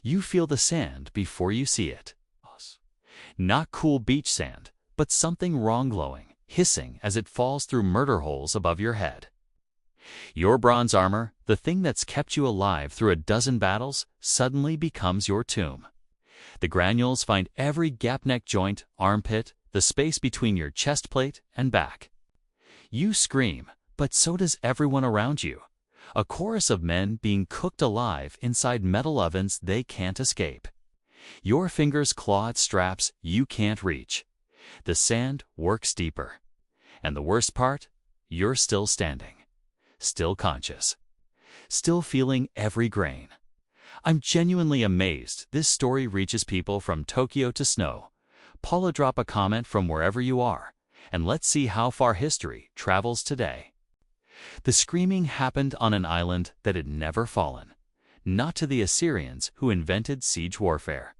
You feel the sand before you see it. Not cool beach sand, but something wrong glowing, hissing as it falls through murder holes above your head. Your bronze armor, the thing that's kept you alive through a dozen battles, suddenly becomes your tomb. The granules find every gap neck joint, armpit, the space between your chest plate and back. You scream, but so does everyone around you. A chorus of men being cooked alive inside metal ovens they can't escape. Your fingers claw at straps you can't reach. The sand works deeper. And the worst part? You're still standing. Still conscious. Still feeling every grain. I'm genuinely amazed this story reaches people from Tokyo to Snow. Paula, drop a comment from wherever you are, and let's see how far history travels today. The screaming happened on an island that had never fallen. Not to the Assyrians who invented siege warfare.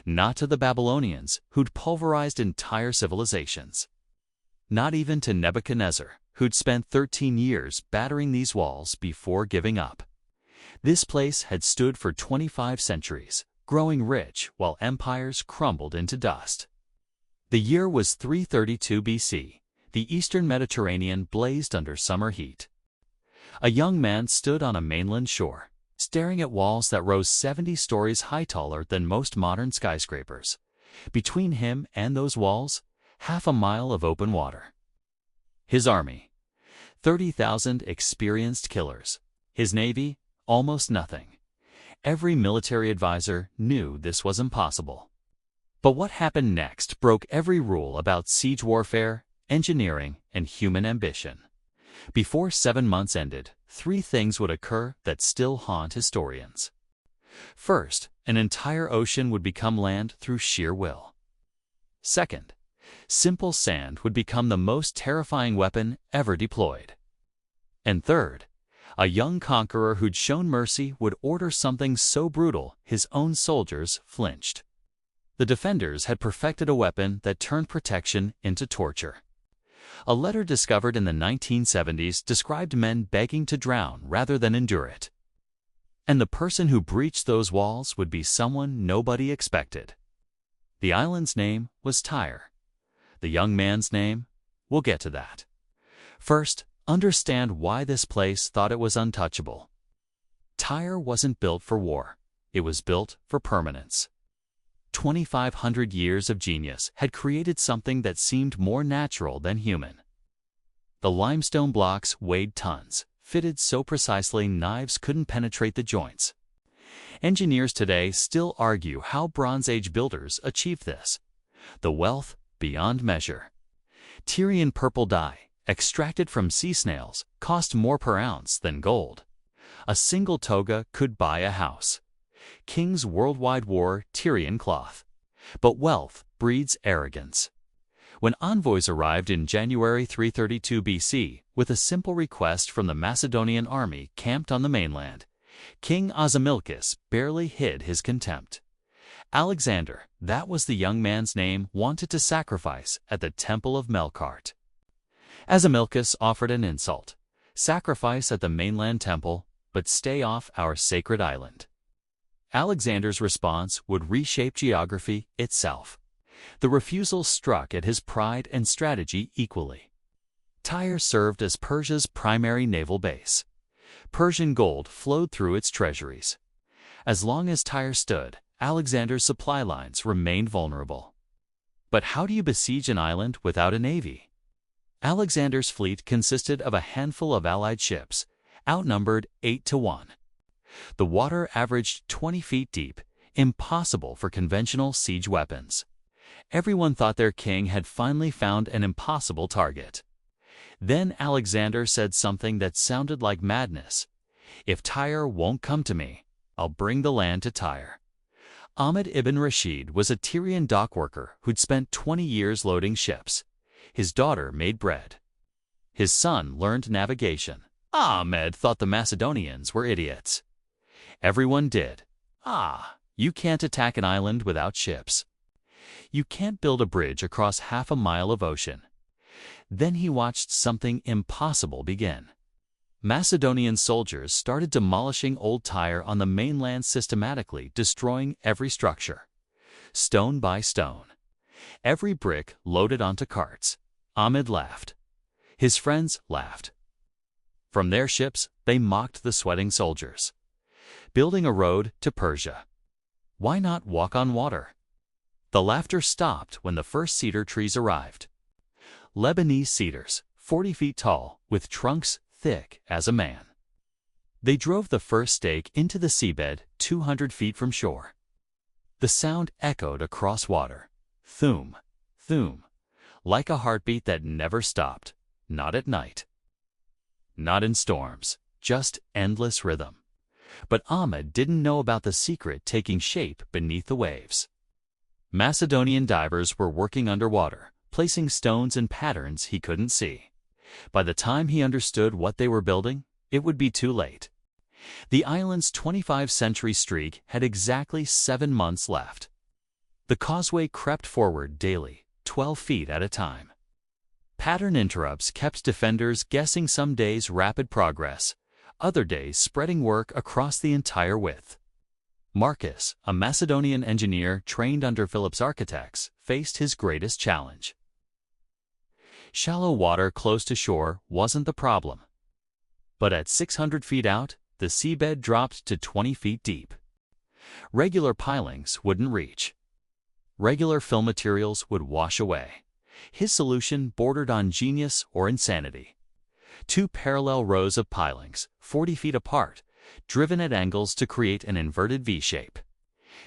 Not to the Babylonians who'd pulverized entire civilizations. Not even to Nebuchadnezzar, who'd spent 13 years battering these walls before giving up. This place had stood for 25 centuries, growing rich while empires crumbled into dust. The year was 332 BC. The eastern Mediterranean blazed under summer heat. A young man stood on a mainland shore, staring at walls that rose 70 stories high, taller than most modern skyscrapers. Between him and those walls, half a mile of open water. His army, 30,000 experienced killers. His navy, almost nothing. Every military advisor knew this was impossible. But what happened next broke every rule about siege warfare, engineering, and human ambition. Before 7 months ended, 3 things would occur that still haunt historians. First, an entire ocean would become land through sheer will. Second, simple sand would become the most terrifying weapon ever deployed. And third, a young conqueror who'd shown mercy would order something so brutal his own soldiers flinched. The defenders had perfected a weapon that turned protection into torture. A letter discovered in the 1970s described men begging to drown rather than endure it. And the person who breached those walls would be someone nobody expected. The island's name was Tyre. The young man's name? We'll get to that. First, understand why this place thought it was untouchable. Tyre wasn't built for war. It was built for permanence. 2,500 years of genius had created something that seemed more natural than human. The limestone blocks weighed tons, fitted so precisely knives couldn't penetrate the joints. Engineers today still argue how Bronze Age builders achieved this. The wealth beyond measure. Tyrian purple dye, extracted from sea snails, cost more per ounce than gold. A single toga could buy a house. Kings worldwide wore Tyrian cloth. But wealth breeds arrogance. When envoys arrived in January 332 BC with a simple request from the Macedonian army camped on the mainland, King Azamilkis barely hid his contempt. Alexander, that was the young man's name, wanted to sacrifice at the Temple of Melkart. Azamilkis offered an insult: sacrifice at the mainland temple, but stay off our sacred island. Alexander's response would reshape geography itself. The refusal struck at his pride and strategy equally. Tyre served as Persia's primary naval base. Persian gold flowed through its treasuries. As long as Tyre stood, Alexander's supply lines remained vulnerable. But how do you besiege an island without a navy? Alexander's fleet consisted of a handful of allied ships, outnumbered 8-1. The water averaged 20 feet deep, impossible for conventional siege weapons. Everyone thought their king had finally found an impossible target. Then Alexander said something that sounded like madness. "If Tyre won't come to me, I'll bring the land to Tyre." Ahmed ibn Rashid was a Tyrian dockworker who'd spent 20 years loading ships. His daughter made bread. His son learned navigation. Ahmed thought the Macedonians were idiots. Everyone did. You can't attack an island without ships. You can't build a bridge across half a mile of ocean. Then he watched something impossible begin. Macedonian soldiers started demolishing old Tyre on the mainland, systematically destroying every structure, stone by stone. Every brick loaded onto carts. Ahmed laughed. His friends laughed. From their ships, they mocked the sweating soldiers. Building a road to Persia. Why not walk on water? The laughter stopped when the first cedar trees arrived. Lebanese cedars, 40 feet tall, with trunks thick as a man. They drove the first stake into the seabed 200 feet from shore. The sound echoed across water. Thum, thum, like a heartbeat that never stopped. Not at night. Not in storms, just endless rhythm. But Ahmed didn't know about the secret taking shape beneath the waves. Macedonian divers were working underwater, placing stones in patterns he couldn't see. By the time he understood what they were building, it would be too late. The island's 25-century streak had exactly 7 months left. The causeway crept forward daily, 12 feet at a time. Pattern interrupts kept defenders guessing, some days rapid progress, other days spreading work across the entire width. Marcus, a Macedonian engineer trained under Philip's architects, faced his greatest challenge. Shallow water close to shore wasn't the problem. But at 600 feet out, the seabed dropped to 20 feet deep. Regular pilings wouldn't reach. Regular fill materials would wash away. His solution bordered on genius or insanity. 2 parallel rows of pilings, 40 feet apart, driven at angles to create an inverted V-shape.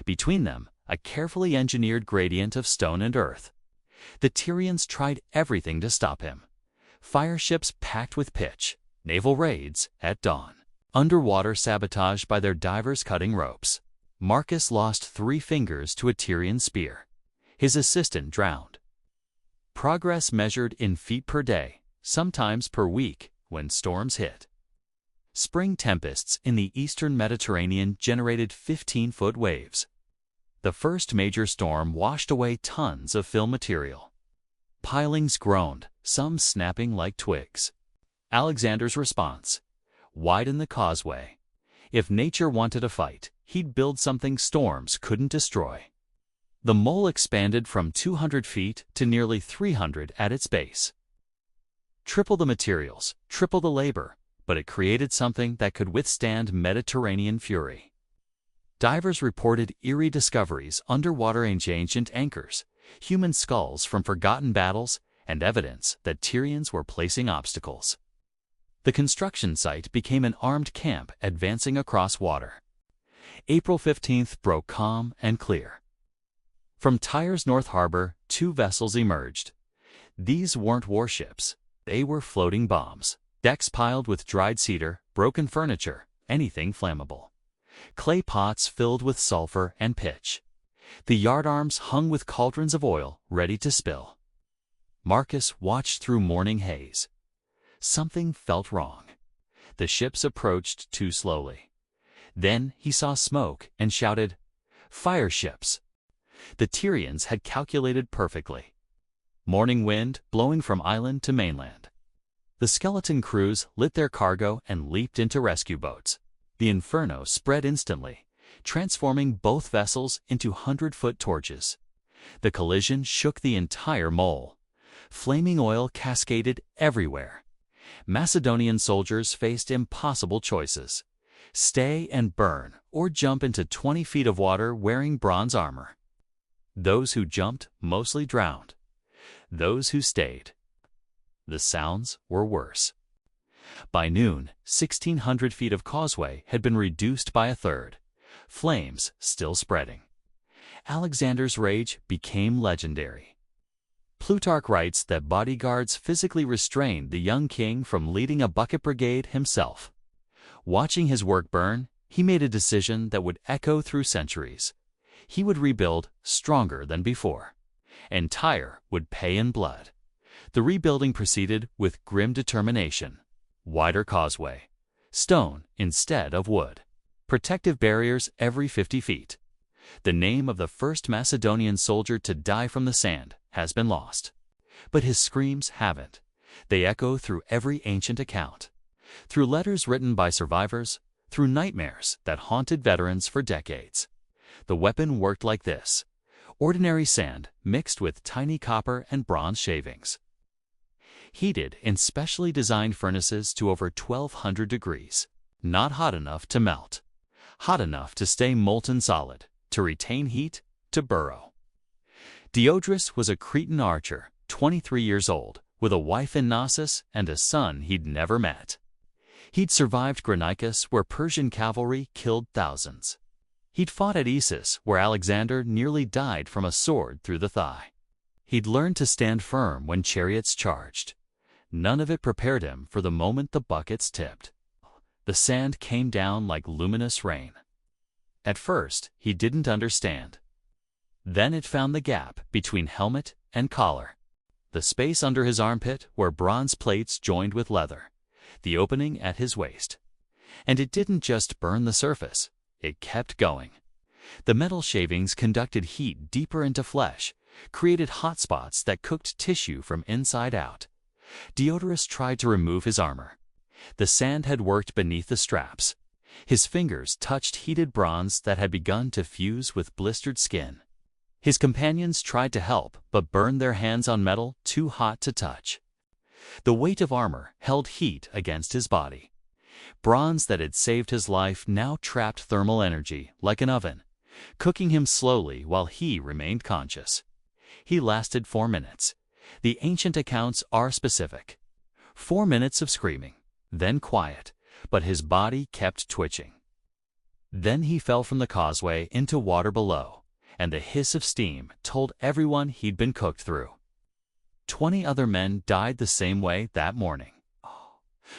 Between them, a carefully engineered gradient of stone and earth. The Tyrians tried everything to stop him. Fire ships packed with pitch, naval raids at dawn, underwater sabotage by their divers cutting ropes. Marcus lost 3 fingers to a Tyrian spear. His assistant drowned. Progress measured in feet per day, sometimes per week, when storms hit. Spring tempests in the eastern Mediterranean generated 15-foot waves. The first major storm washed away tons of fill material. Pilings groaned, some snapping like twigs. Alexander's response: widen the causeway. If nature wanted a fight, he'd build something storms couldn't destroy. The mole expanded from 200 feet to nearly 300 at its base. Triple the materials, triple the labor, but it created something that could withstand Mediterranean fury. Divers reported eerie discoveries underwater: ancient anchors, human skulls from forgotten battles, and evidence that Tyrians were placing obstacles. The construction site became an armed camp advancing across water. April 15th broke calm and clear. From Tyre's North Harbor, 2 vessels emerged. These weren't warships. They were floating bombs. Decks piled with dried cedar, broken furniture, anything flammable. Clay pots filled with sulfur and pitch. The yardarms hung with cauldrons of oil, ready to spill. Marcus watched through morning haze. Something felt wrong. The ships approached too slowly. Then he saw smoke and shouted, "Fire ships!" The Tyrians had calculated perfectly. Morning wind blowing from island to mainland. The skeleton crews lit their cargo and leaped into rescue boats. The inferno spread instantly, transforming both vessels into 100-foot torches. The collision shook the entire mole. Flaming oil cascaded everywhere. Macedonian soldiers faced impossible choices: stay and burn, or jump into 20 feet of water wearing bronze armor. Those who jumped mostly drowned. Those who stayed. The sounds were worse. By noon, 1,600 feet of causeway had been reduced by a third, flames still spreading. Alexander's rage became legendary. Plutarch writes that bodyguards physically restrained the young king from leading a bucket brigade himself. Watching his work burn, he made a decision that would echo through centuries. He would rebuild stronger than before, and Tyre would pay in blood. The rebuilding proceeded with grim determination. Wider causeway, stone instead of wood, protective barriers every 50 feet. The name of the first Macedonian soldier to die from the sand has been lost, but his screams haven't. They echo through every ancient account. through letters written by survivors, through nightmares that haunted veterans for decades. The weapon worked like this: ordinary sand mixed with tiny copper and bronze shavings, heated in specially designed furnaces to over 1,200 degrees, not hot enough to melt, hot enough to stay molten solid, to retain heat, to burrow. Diodorus was a Cretan archer, 23 years old, with a wife in Knossos and a son he'd never met. He'd survived Granicus, where Persian cavalry killed thousands. He'd fought at Issus, where Alexander nearly died from a sword through the thigh. He'd learned to stand firm when chariots charged. None of it prepared him for the moment the buckets tipped. The sand came down like luminous rain. At first, he didn't understand. Then it found the gap between helmet and collar, the space under his armpit where bronze plates joined with leather, the opening at his waist. And it didn't just burn the surface, it kept going. The metal shavings conducted heat deeper into flesh, created hot spots that cooked tissue from inside out. Diodorus tried to remove his armor. The sand had worked beneath the straps. His fingers touched heated bronze that had begun to fuse with blistered skin. His companions tried to help, but burned their hands on metal too hot to touch. The weight of armor held heat against his body. Bronze that had saved his life now trapped thermal energy like an oven, cooking him slowly while he remained conscious. He lasted 4 minutes. The ancient accounts are specific. 4 minutes of screaming, then quiet, but his body kept twitching. Then he fell from the causeway into water below, and the hiss of steam told everyone he'd been cooked through. 20 other men died the same way that morning.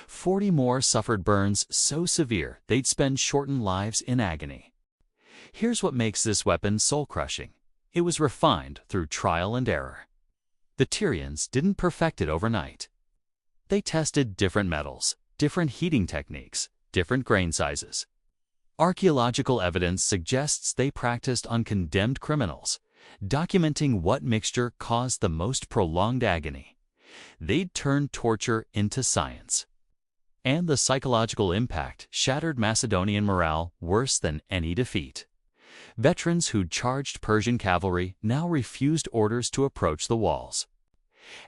40 more suffered burns so severe they'd spend shortened lives in agony. Here's what makes this weapon soul-crushing. It was refined through trial and error. The Tyrians didn't perfect it overnight. They tested different metals, different heating techniques, different grain sizes. Archaeological evidence suggests they practiced on condemned criminals, documenting what mixture caused the most prolonged agony. They'd turned torture into science. And the psychological impact shattered Macedonian morale worse than any defeat. Veterans who'd charged Persian cavalry now refused orders to approach the walls.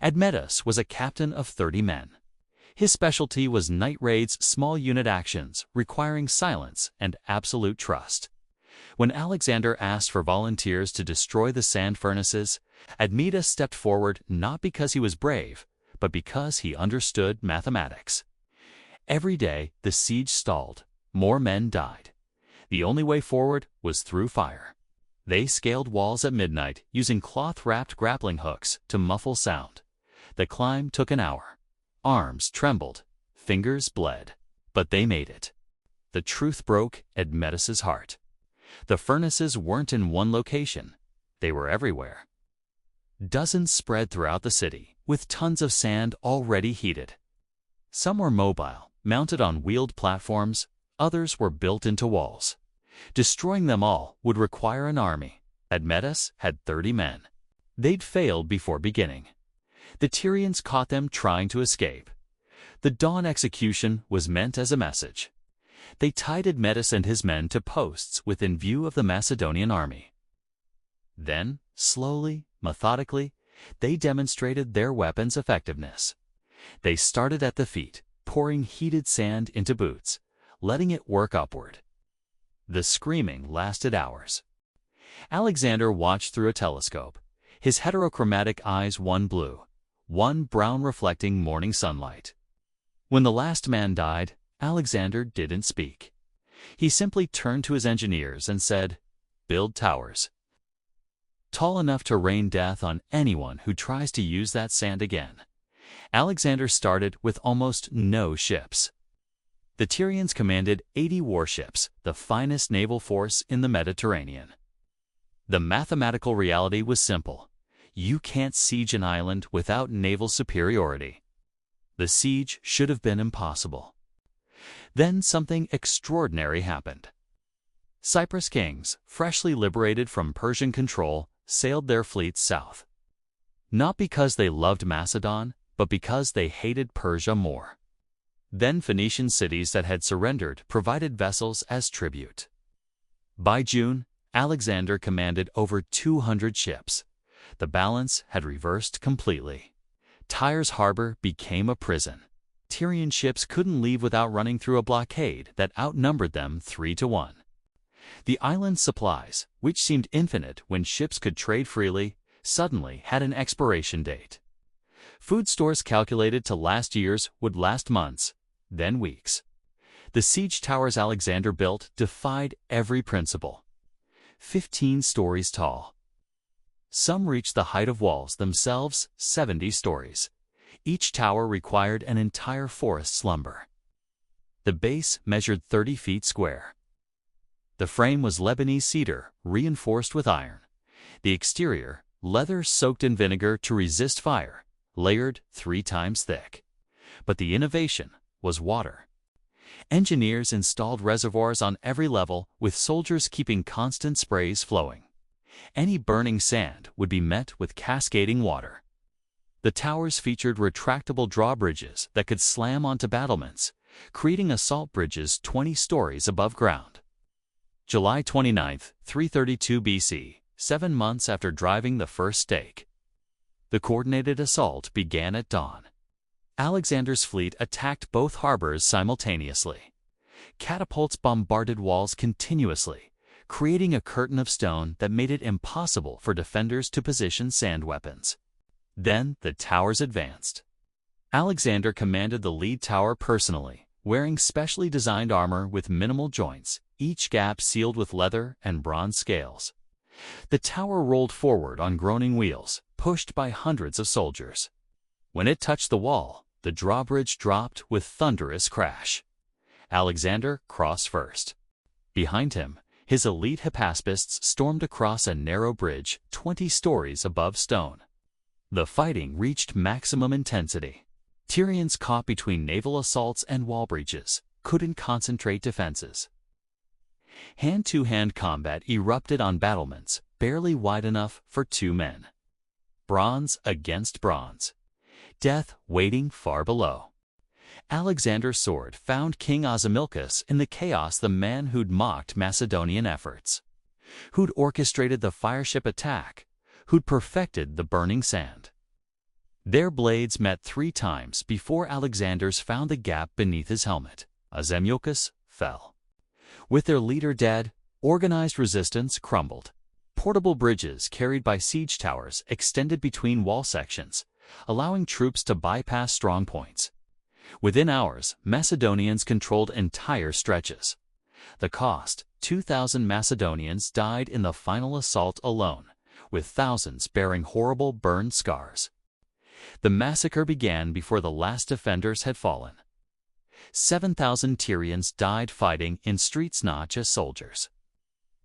Admetus was a captain of 30 men. His specialty was night raids, small unit actions requiring silence and absolute trust. When Alexander asked for volunteers to destroy the sand furnaces, Admetus stepped forward not because he was brave, but because he understood mathematics. Every day, the siege stalled. More men died. The only way forward was through fire. They scaled walls at midnight using cloth-wrapped grappling hooks to muffle sound. The climb took an hour. Arms trembled, fingers bled, but they made it. The truth broke Admetus's heart. The furnaces weren't in one location. They were everywhere. Dozens spread throughout the city, with tons of sand already heated. Some were mobile, mounted on wheeled platforms. Others were built into walls. Destroying them all would require an army. Admetus had 30 men. They'd failed before beginning. The Tyrians caught them trying to escape. The dawn execution was meant as a message. They tied Admetus and his men to posts within view of the Macedonian army. Then, slowly, methodically, they demonstrated their weapons' effectiveness. They started at the feet, pouring heated sand into boots, letting it work upward. The screaming lasted hours. Alexander watched through a telescope, his heterochromatic eyes one blue, one brown reflecting morning sunlight. When the last man died, Alexander didn't speak. He simply turned to his engineers and said, "Build towers tall enough to rain death on anyone who tries to use that sand again." Alexander started with almost no ships. The Tyrians commanded 80 warships, the finest naval force in the Mediterranean. The mathematical reality was simple. You can't siege an island without naval superiority. The siege should have been impossible. Then something extraordinary happened. Cyprus kings, freshly liberated from Persian control, sailed their fleets south. Not because they loved Macedon, but because they hated Persia more. Then Phoenician cities that had surrendered provided vessels as tribute. By June, Alexander commanded over 200 ships. The balance had reversed completely. Tyre's harbor became a prison. Tyrian ships couldn't leave without running through a blockade that outnumbered them 3-1. The island's supplies, which seemed infinite when ships could trade freely, suddenly had an expiration date. Food stores calculated to last years would last months, then weeks. The siege towers Alexander built defied every principle. 15 stories tall. Some reached the height of walls themselves, 70 stories. Each tower required an entire forest's lumber. The base measured 30 feet square. The frame was Lebanese cedar, reinforced with iron. The exterior, leather soaked in vinegar to resist fire, layered 3 times thick. But the innovation was water. Engineers installed reservoirs on every level, with soldiers keeping constant sprays flowing. Any burning sand would be met with cascading water. The towers featured retractable drawbridges that could slam onto battlements, creating assault bridges 20 stories above ground. July 29, 332 BC, 7 months after driving the first stake. The coordinated assault began at dawn. Alexander's fleet attacked both harbors simultaneously. Catapults bombarded walls continuously, creating a curtain of stone that made it impossible for defenders to position sand weapons. Then the towers advanced. Alexander commanded the lead tower personally, wearing specially designed armor with minimal joints, each gap sealed with leather and bronze scales. The tower rolled forward on groaning wheels, pushed by hundreds of soldiers. When it touched the wall, the drawbridge dropped with thunderous crash. Alexander crossed first. Behind him, his elite hypaspists stormed across a narrow bridge 20 stories above stone. The fighting reached maximum intensity. Tyrians caught between naval assaults and wall breaches, couldn't concentrate defenses. Hand-to-hand combat erupted on battlements, barely wide enough for 2 men. Bronze against bronze. Death waiting far below. Alexander's sword found King Osamilcus in the chaos, the man who'd mocked Macedonian efforts, who'd orchestrated the fireship attack, who'd perfected the burning sand. Their blades met 3 times before Alexander's found the gap beneath his helmet. Osamilcus fell. With their leader dead, organized resistance crumbled. Portable bridges carried by siege towers extended between wall sections, allowing troops to bypass strong points. Within hours, Macedonians controlled entire stretches. The cost: 2,000 Macedonians died in the final assault alone, with thousands bearing horrible burned scars. The massacre began before the last defenders had fallen. 7,000 Tyrians died fighting in streets, not just soldiers,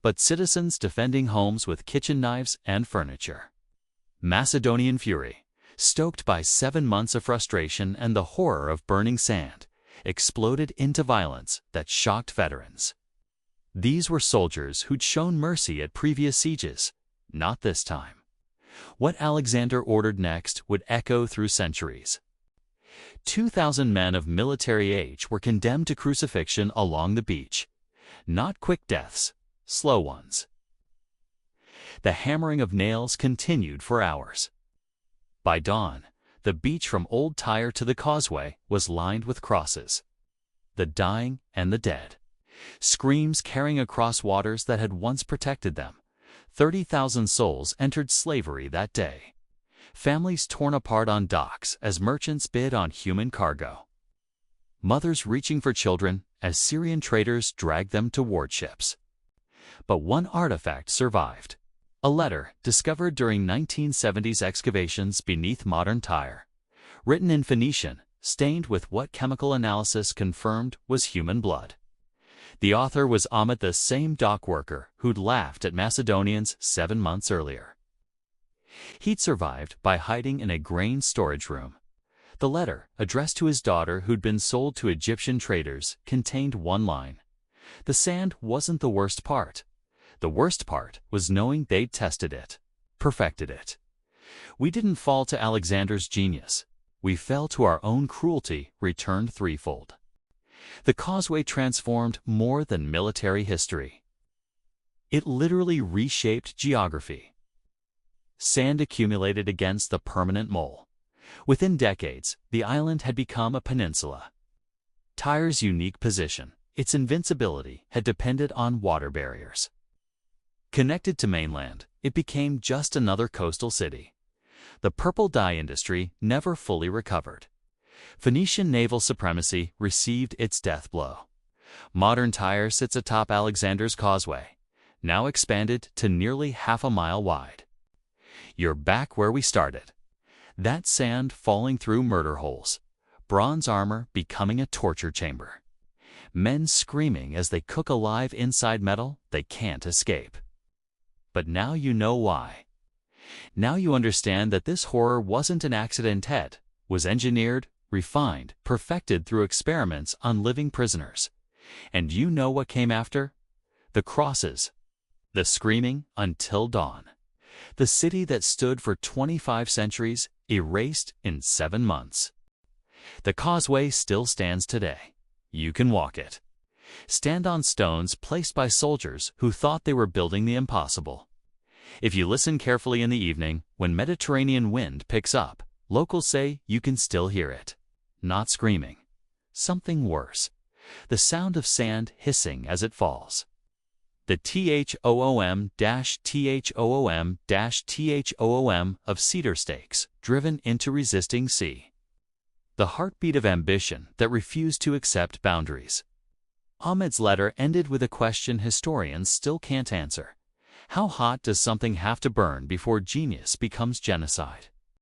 but citizens defending homes with kitchen knives and furniture. Macedonian fury, stoked by 7 months of frustration and the horror of burning sand, exploded into violence that shocked veterans. These were soldiers who'd shown mercy at previous sieges. Not this time. What Alexander ordered next would echo through centuries. 2,000 men of military age were condemned to crucifixion along the beach. Not quick deaths, slow ones. The hammering of nails continued for hours. By dawn, the beach from Old Tyre to the causeway was lined with crosses. The dying and the dead. Screams carrying across waters that had once protected them. 30,000 souls entered slavery that day. Families torn apart on docks as merchants bid on human cargo. Mothers reaching for children as Syrian traders dragged them to warships. But one artifact survived. A letter discovered during 1970s excavations beneath modern Tyre. Written in Phoenician, stained with what chemical analysis confirmed was human blood. The author was Ahmed, the same dock worker who'd laughed at Macedonians 7 months earlier. He'd survived by hiding in a grain storage room. The letter, addressed to his daughter who'd been sold to Egyptian traders, contained one line. The sand wasn't the worst part. The worst part was knowing they'd tested it, perfected it. We didn't fall to Alexander's genius. we fell to our own cruelty, returned threefold. The causeway transformed more than military history. It literally reshaped geography. Sand accumulated against the permanent mole. Within decades, the island had become a peninsula. Tyre's unique position, its invincibility, had depended on water barriers. Connected to mainland, it became just another coastal city. The purple dye industry never fully recovered. Phoenician naval supremacy received its death blow. Modern Tyre sits atop Alexander's Causeway, now expanded to nearly half a mile wide. You're back where we started. That sand falling through murder holes, bronze armor becoming a torture chamber. Men screaming as they cook alive inside metal they can't escape. But now you know why. Now you understand that this horror wasn't an accident, it was engineered, refined, perfected through experiments on living prisoners. And you know what came after? The crosses. The screaming until dawn. The city that stood for 25 centuries, erased in 7 months. The causeway still stands today. You can walk it. Stand on stones placed by soldiers who thought they were building the impossible. If you listen carefully in the evening, when Mediterranean wind picks up, locals say you can still hear it. Not screaming. Something worse. The sound of sand hissing as it falls. The THOOM-THOOM-THOOM of cedar stakes driven into resisting sea. The heartbeat of ambition that refused to accept boundaries. Ahmed's letter ended with a question historians still can't answer. How hot does something have to burn before genius becomes genocide?